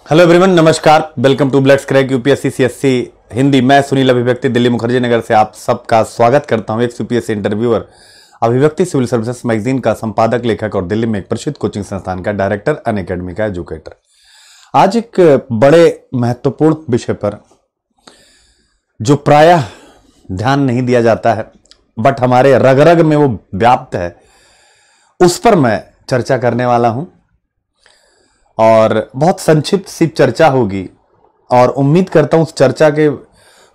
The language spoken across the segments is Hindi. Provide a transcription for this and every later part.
हेलो एवरीवन, नमस्कार। Welcome to black crack UPSC CSC Hindi. मैं सुनील अभिव्यक्ति दिल्ली मुखर्जी नगर से आप सबका स्वागत करता हूं। एक यूपीएससी इंटरव्यूअर, अभिव्यक्ति सिविल सर्विसेज मैगजीन का संपादक, लेखक और दिल्ली में एक प्रसिद्ध कोचिंग संस्थान का डायरेक्टर, अनअकैडमी का एजुकेटर। आज एक बड़े महत्वपूर्ण विषय पर जो प्रायः ध्यान नहीं दिया जाता है बट हमारे रग रग में वो व्याप्त है, उस पर मैं चर्चा करने वाला हूं और बहुत संक्षिप्त सी चर्चा होगी और उम्मीद करता हूं उस चर्चा के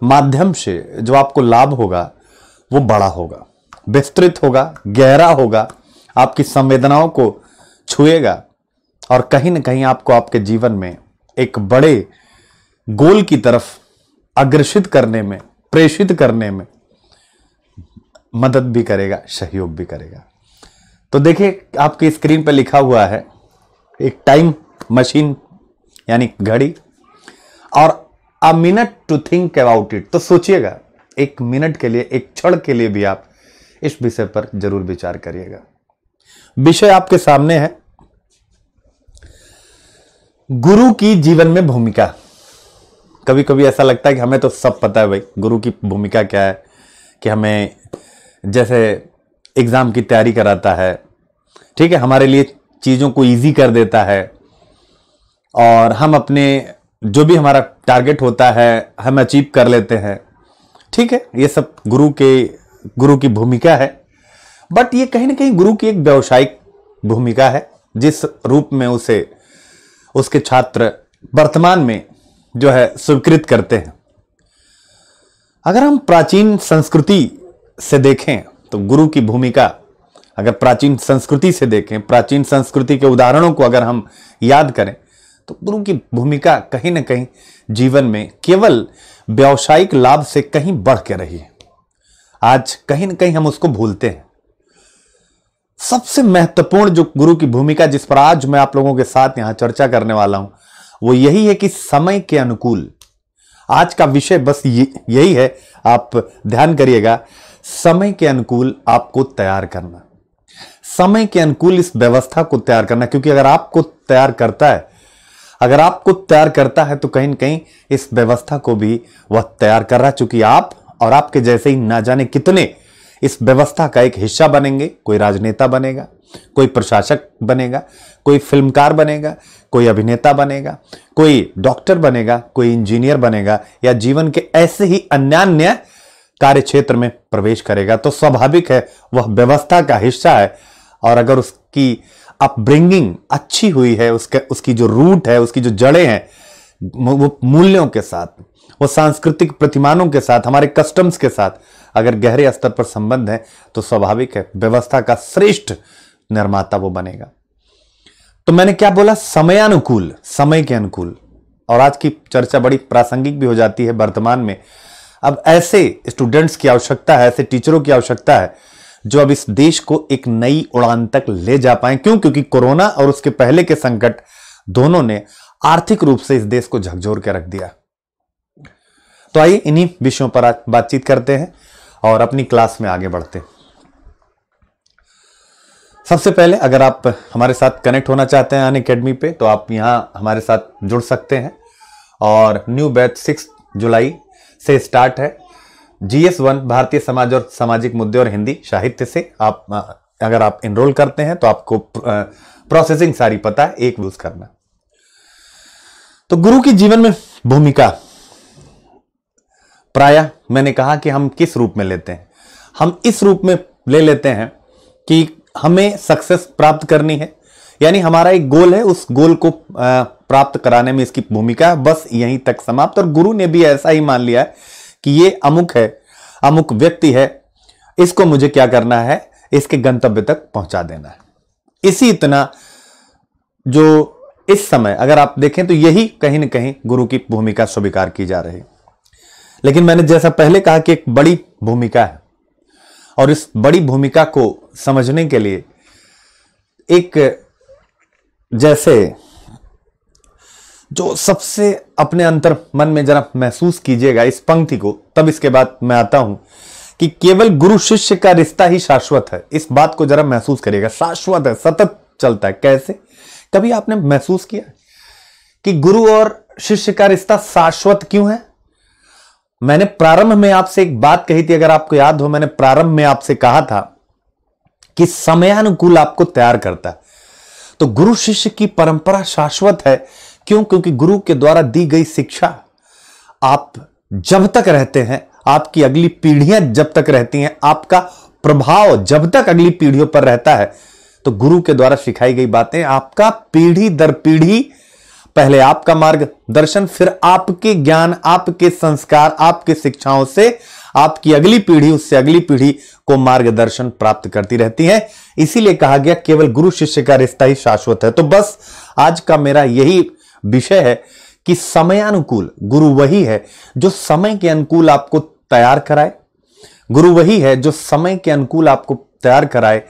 माध्यम से जो आपको लाभ होगा वो बड़ा होगा, विस्तृत होगा, गहरा होगा, आपकी संवेदनाओं को छुएगा और कहीं ना कहीं आपको आपके जीवन में एक बड़े गोल की तरफ अग्रसित करने में, प्रेषित करने में मदद भी करेगा, सहयोग भी करेगा। तो देखिए, आपकी स्क्रीन पर लिखा हुआ है एक टाइम मशीन यानी घड़ी और a minute to think about it. तो सोचिएगा, एक मिनट के लिए, एक क्षण के लिए भी आप इस विषय पर जरूर विचार करिएगा। विषय आपके सामने है, गुरु की जीवन में भूमिका। कभी कभी ऐसा लगता है कि हमें तो सब पता है भाई, गुरु की भूमिका क्या है, कि हमें जैसे एग्जाम की तैयारी कराता है, ठीक है, हमारे लिए चीजों को इजी कर देता है और हम अपने जो भी हमारा टारगेट होता है हम अचीव कर लेते हैं। ठीक है, ये सब गुरु की भूमिका है। बट ये कहीं ना कहीं गुरु की एक व्यावसायिक भूमिका है, जिस रूप में उसे उसके छात्र वर्तमान में जो है स्वीकृत करते हैं। अगर हम प्राचीन संस्कृति से देखें तो गुरु की भूमिका, अगर प्राचीन संस्कृति से देखें, प्राचीन संस्कृति के उदाहरणों को अगर हम याद करें तो गुरु की भूमिका कहीं ना कहीं जीवन में केवल व्यावसायिक लाभ से कहीं बढ़ के रही है। आज कहीं ना कहीं हम उसको भूलते हैं। सबसे महत्वपूर्ण जो गुरु की भूमिका जिस पर आज मैं आप लोगों के साथ यहां चर्चा करने वाला हूं वो यही है कि समय के अनुकूल। आज का विषय बस यही है, आप ध्यान करिएगा, समय के अनुकूल आपको तैयार करना, समय के अनुकूल इस व्यवस्था को तैयार करना। क्योंकि अगर आपको तैयार करता है तो कहीं न कहीं इस व्यवस्था को भी वह तैयार कर रहा, चूंकि आप और आपके जैसे ही ना जाने कितने इस व्यवस्था का एक हिस्सा बनेंगे। कोई राजनेता बनेगा, कोई प्रशासक बनेगा, कोई फिल्मकार बनेगा, कोई अभिनेता बनेगा, कोई डॉक्टर बनेगा, कोई इंजीनियर बनेगा या जीवन के ऐसे ही अन्य कार्य क्षेत्र में प्रवेश करेगा। तो स्वाभाविक है वह व्यवस्था का हिस्सा है और अगर उसकी अपब्रिंगिंग अच्छी हुई है, उसकी जो रूट है, उसकी जो जड़ें हैं, वो मूल्यों के साथ, वो सांस्कृतिक प्रतिमानों के साथ, हमारे कस्टम्स के साथ अगर गहरे स्तर पर संबंध है तो स्वाभाविक है व्यवस्था का श्रेष्ठ निर्माता वो बनेगा। तो मैंने क्या बोला, समयानुकूल, समय के अनुकूल। और आज की चर्चा बड़ी प्रासंगिक भी हो जाती है वर्तमान में। अब ऐसे स्टूडेंट्स की आवश्यकता है, ऐसे टीचरों की आवश्यकता है जो अब इस देश को एक नई उड़ान तक ले जा पाए। क्यों? क्योंकि कोरोना और उसके पहले के संकट दोनों ने आर्थिक रूप से इस देश को झकझोर के रख दिया। तो आइए इन्हीं विषयों पर आज बातचीत करते हैं और अपनी क्लास में आगे बढ़ते हैं। सबसे पहले अगर आप हमारे साथ कनेक्ट होना चाहते हैं अनअकैडमी पे तो आप यहां हमारे साथ जुड़ सकते हैं और न्यू बैच 6 जुलाई से स्टार्ट है। GS1 भारतीय समाज और सामाजिक मुद्दे और हिंदी साहित्य से आप अगर आप एनरोल करते हैं तो आपको प्रोसेसिंग सारी पता है, एक यूज करना। तो गुरु की जीवन में भूमिका प्रायः मैंने कहा कि हम किस रूप में लेते हैं, हम इस रूप में ले लेते हैं कि हमें सक्सेस प्राप्त करनी है, यानी हमारा एक गोल है, उस गोल को प्राप्त कराने में इसकी भूमिका बस यहीं तक समाप्त। और गुरु ने भी ऐसा ही मान लिया है कि ये अमुक है, अमुक व्यक्ति है, इसको मुझे क्या करना है, इसके गंतव्य तक पहुंचा देना है। इसी इतना जो इस समय अगर आप देखें तो यही कहीं ना कहीं गुरु की भूमिका स्वीकार की जा रही है। लेकिन मैंने जैसा पहले कहा कि एक बड़ी भूमिका है और इस बड़ी भूमिका को समझने के लिए एक जैसे जो सबसे अपने अंतर मन में जरा महसूस कीजिएगा इस पंक्ति को, तब इसके बाद मैं आता हूं कि केवल गुरु शिष्य का रिश्ता ही शाश्वत है। इस बात को जरा महसूस करिएगा, शाश्वत है, सतत चलता है। कैसे? कभी आपने महसूस किया कि गुरु और शिष्य का रिश्ता शाश्वत क्यों है। मैंने प्रारंभ में आपसे एक बात कही थी, अगर आपको याद हो, मैंने प्रारंभ में आपसे कहा था कि समयानुकूल आपको तैयार करता है। तो गुरु शिष्य की परंपरा शाश्वत है। क्यों? क्योंकि गुरु के द्वारा दी गई शिक्षा आप जब तक रहते हैं, आपकी अगली पीढ़ियां जब तक रहती हैं, आपका प्रभाव जब तक अगली पीढ़ियों पर रहता है, तो गुरु के द्वारा सिखाई गई बातें आपका पीढ़ी दर पीढ़ी, पहले आपका मार्गदर्शन, फिर आपके ज्ञान, आपके संस्कार, आपके शिक्षाओं से आपकी अगली पीढ़ी, उससे अगली पीढ़ी को मार्गदर्शन प्राप्त करती रहती है। इसीलिए कहा गया केवल गुरु शिष्य का रिश्ता ही शाश्वत है। तो बस आज का मेरा यही विषय है कि समयानुकूल गुरु वही है जो समय के अनुकूल आपको तैयार कराए। गुरु वही है जो समय के अनुकूल आपको तैयार कराए।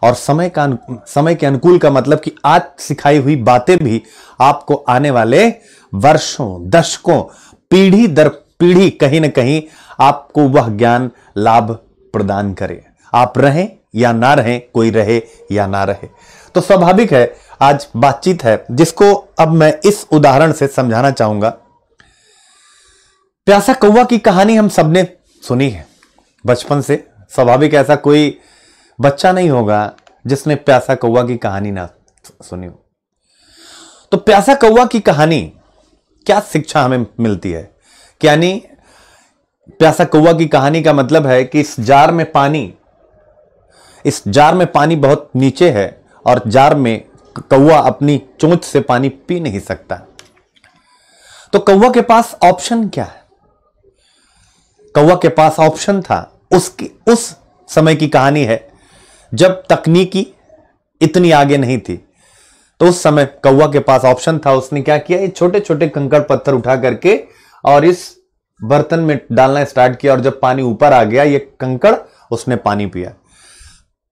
और समय के अनुकूल का मतलब कि आज सिखाई हुई बातें भी आपको आने वाले वर्षों, दशकों, पीढ़ी दर पीढ़ी कहीं ना कहीं आपको वह ज्ञान लाभ प्रदान करे। आप रहें या ना रहें, कोई रहे या ना रहे। तो स्वाभाविक है आज बातचीत है जिसको अब मैं इस उदाहरण से समझाना चाहूंगा। प्यासा कौवा की कहानी हम सबने सुनी है बचपन से। स्वाभाविक ऐसा कोई बच्चा नहीं होगा जिसने प्यासा कौवा की कहानी ना सुनी हो। तो प्यासा कौवा की कहानी क्या शिक्षा हमें मिलती है? यानी प्यासा कौवा की कहानी का मतलब है कि इस जार में पानी बहुत नीचे है और जार में कौवा अपनी चोंच से पानी पी नहीं सकता। तो कौवा के पास ऑप्शन क्या है? कौवा के पास ऑप्शन था। उस समय की कहानी है जब तकनीकी इतनी आगे नहीं थी। तो उस समय कौवा के पास ऑप्शन था। उसने क्या किया, ये छोटे छोटे कंकड़ पत्थर उठा करके और इस बर्तन में डालना स्टार्ट किया, और जब पानी ऊपर आ गया ये कंकड़, उसने पानी पिया।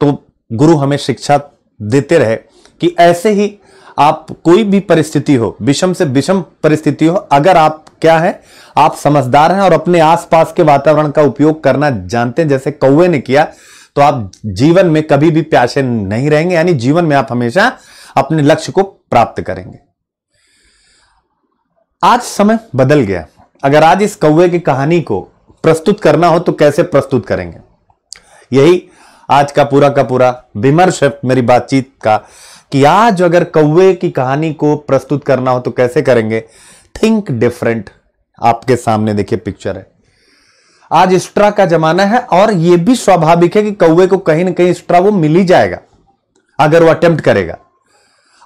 तो गुरु हमें शिक्षा देते रहे कि ऐसे ही आप कोई भी परिस्थिति हो, विषम से विषम परिस्थिति हो, अगर आप क्या है, आप समझदार हैं और अपने आसपास के वातावरण का उपयोग करना जानते हैं जैसे कौवे ने किया, तो आप जीवन में कभी भी प्यासे नहीं रहेंगे। यानी जीवन में आप हमेशा अपने लक्ष्य को प्राप्त करेंगे। आज समय बदल गया। अगर आज इस कौवे की कहानी को प्रस्तुत करना हो तो कैसे प्रस्तुत करेंगे? यही आज का पूरा विमर्श है मेरी बातचीत का कि आज अगर कौवे की कहानी को प्रस्तुत करना हो तो कैसे करेंगे? Think different. आपके सामने देखिए पिक्चर है। आज एक्स्ट्रा का जमाना है और यह भी स्वाभाविक है कि कौवे को कहीं ना कहीं एक्स्ट्रा वो मिल ही जाएगा अगर वो अटेम्प्ट करेगा।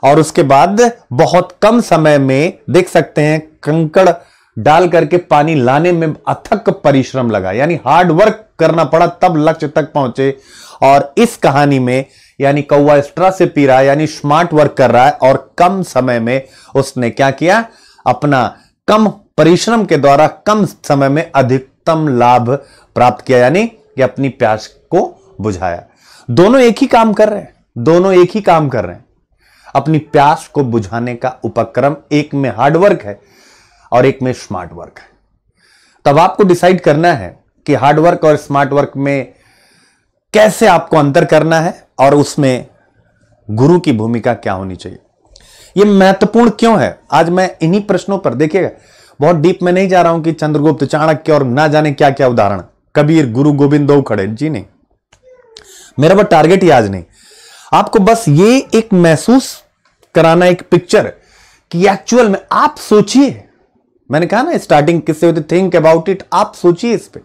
और उसके बाद बहुत कम समय में देख सकते हैं कंकड़ डाल करके पानी लाने में अथक परिश्रम लगा, यानी हार्ड वर्क करना पड़ा तब लक्ष्य तक पहुंचे। और इस कहानी में यानी कौवा एक्स्ट्रा से पी रहा है, यानी स्मार्ट वर्क कर रहा है और कम समय में उसने क्या किया, अपना कम परिश्रम के द्वारा कम समय में अधिकतम लाभ प्राप्त किया, यानी कि अपनी प्यास को बुझाया। दोनों एक ही काम कर रहे हैं, अपनी प्यास को बुझाने का उपक्रम। एक में हार्ड वर्क है और एक में स्मार्ट वर्क है। तब आपको डिसाइड करना है कि हार्ड वर्क और स्मार्ट वर्क में कैसे आपको अंतर करना है और उसमें गुरु की भूमिका क्या होनी चाहिए। यह महत्वपूर्ण क्यों है? आज मैं इन्हीं प्रश्नों पर, देखिएगा बहुत डीप में नहीं जा रहा हूं कि चंद्रगुप्त, चाणक्य और ना जाने क्या क्या उदाहरण, कबीर, गुरु गोविंद दो खड़े, जी नहीं, मेरा वो टारगेट ही आज नहीं। आपको बस ये एक महसूस कराना, एक पिक्चर कि एक्चुअल में आप सोचिए। मैंने कहा ना स्टार्टिंग किससे होती, थिंक अबाउट इट। आप सोचिए इस पे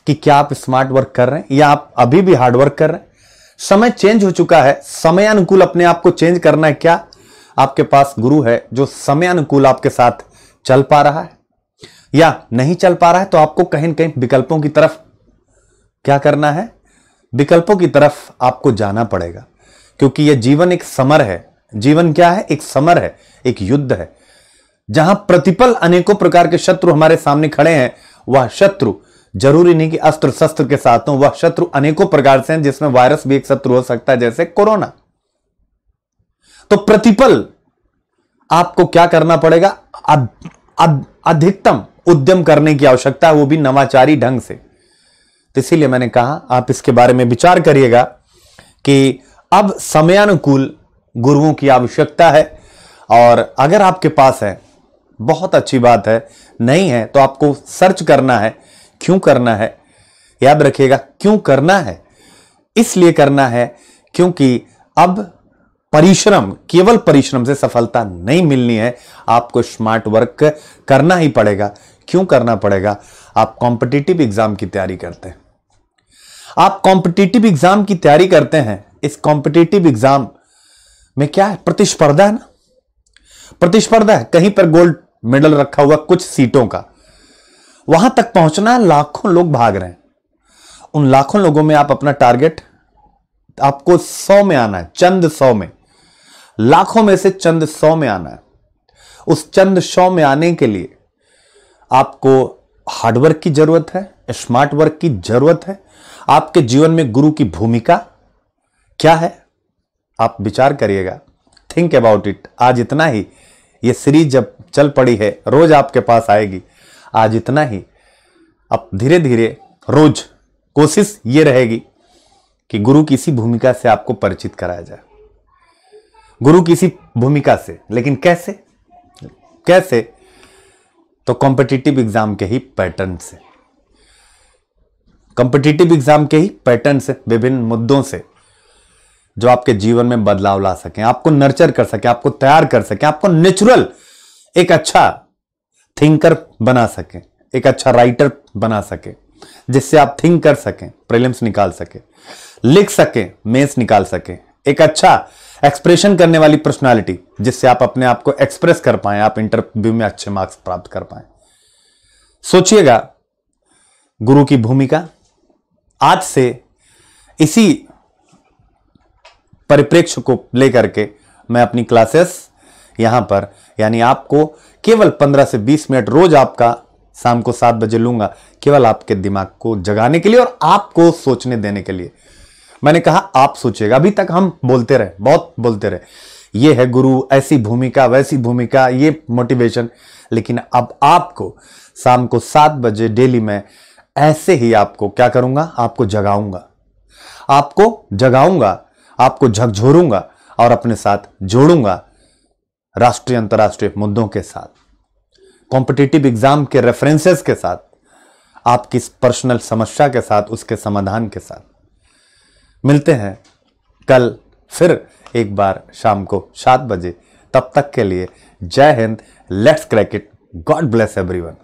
कि क्या आप स्मार्ट वर्क कर रहे हैं या आप अभी भी हार्ड वर्क कर रहे हैं। समय चेंज हो चुका है, समय अनुकूल अपने आप को चेंज करना है। क्या आपके पास गुरु है जो समय अनुकूल आपके साथ चल पा रहा है या नहीं चल पा रहा है? तो आपको कहीं ना कहीं विकल्पों की तरफ क्या करना है, विकल्पों की तरफ आपको जाना पड़ेगा, क्योंकि यह जीवन एक समर है। जीवन क्या है? एक समर है, एक युद्ध है, जहां प्रतिपल अनेकों प्रकार के शत्रु हमारे सामने खड़े हैं। वह शत्रु जरूरी नहीं कि अस्त्र शस्त्र के साथ हो, वह शत्रु अनेकों प्रकार से हैं, जिसमें वायरस भी एक शत्रु हो सकता है, जैसे कोरोना। तो प्रतिपल आपको क्या करना पड़ेगा? अधिकतम उद्यम करने की आवश्यकता है, वो भी नवाचारी ढंग से। तो इसीलिए मैंने कहा आप इसके बारे में विचार करिएगा कि अब समयानुकूल गुरुओं की आवश्यकता है। और अगर आपके पास है, बहुत अच्छी बात है, नहीं है तो आपको सर्च करना है। क्यों करना है? याद रखिएगा, क्यों करना है? इसलिए करना है क्योंकि अब परिश्रम, केवल परिश्रम से सफलता नहीं मिलनी है, आपको स्मार्ट वर्क करना ही पड़ेगा। क्यों करना पड़ेगा? आप कॉम्पिटिटिव एग्जाम की तैयारी करते हैं, आप कॉम्पिटिटिव एग्जाम की तैयारी करते हैं। इस कॉम्पिटिटिव एग्जाम में क्या है? प्रतिस्पर्धा है ना, प्रतिस्पर्धा है। कहीं पर गोल्ड मेडल रखा हुआ कुछ सीटों का, वहां तक पहुंचना है, लाखों लोग भाग रहे हैं। उन लाखों लोगों में आप अपना टारगेट, आपको 100 में आना है, चंद 100 में, लाखों में से चंद 100 में आना है। उस चंद 100 में आने के लिए आपको हार्डवर्क की जरूरत है, स्मार्ट वर्क की जरूरत है। आपके जीवन में गुरु की भूमिका क्या है? आप विचार करिएगा, थिंक अबाउट इट। आज इतना ही, ये सीरीज जब चल पड़ी है, रोज आपके पास आएगी। आज इतना ही। अब धीरे धीरे रोज कोशिश ये रहेगी कि गुरु की इसी भूमिका से आपको परिचित कराया जाए, गुरु की इसी भूमिका से। लेकिन कैसे? कैसे? तो कॉम्पिटिटिव एग्जाम के ही पैटर्न से, कॉम्पिटिटिव एग्जाम के ही पैटर्न से, विभिन्न मुद्दों से, जो आपके जीवन में बदलाव ला सकें, आपको नर्चर कर सके, आपको तैयार कर सके, आपको नेचुरल एक अच्छा थिंकर बना सके, एक अच्छा राइटर बना सके, जिससे आप थिंक कर सकें, प्रीलिम्स निकाल सके, लिख सके, मेंस निकाल सके, एक अच्छा एक्सप्रेशन करने वाली पर्सनालिटी, जिससे आप अपने आप को एक्सप्रेस कर पाए, आप इंटरव्यू में अच्छे मार्क्स प्राप्त कर पाए। सोचिएगा, गुरु की भूमिका आज से इसी परिप्रेक्ष्य को लेकर के मैं अपनी क्लासेस यहां पर, यानी आपको केवल 15 से 20 मिनट रोज आपका शाम को 7 बजे लूंगा, केवल आपके दिमाग को जगाने के लिए और आपको सोचने देने के लिए। मैंने कहा आप सोचिएगा। अभी तक हम बोलते रहे, बहुत बोलते रहे, ये है गुरु, ऐसी भूमिका, वैसी भूमिका, ये मोटिवेशन। लेकिन अब आपको शाम को 7 बजे डेली मैं ऐसे ही आपको क्या करूंगा? आपको जगाऊंगा, आपको जगाऊंगा, आपको झकझोरूंगा और अपने साथ जोड़ूंगा राष्ट्रीय अंतर्राष्ट्रीय मुद्दों के साथ, कॉम्पिटिटिव एग्जाम के रेफरेंसेस के साथ, आपकी पर्सनल समस्या के साथ, उसके समाधान के साथ। मिलते हैं कल फिर एक बार शाम को 7 बजे। तब तक के लिए जय Hind, let's crack it, God bless everyone.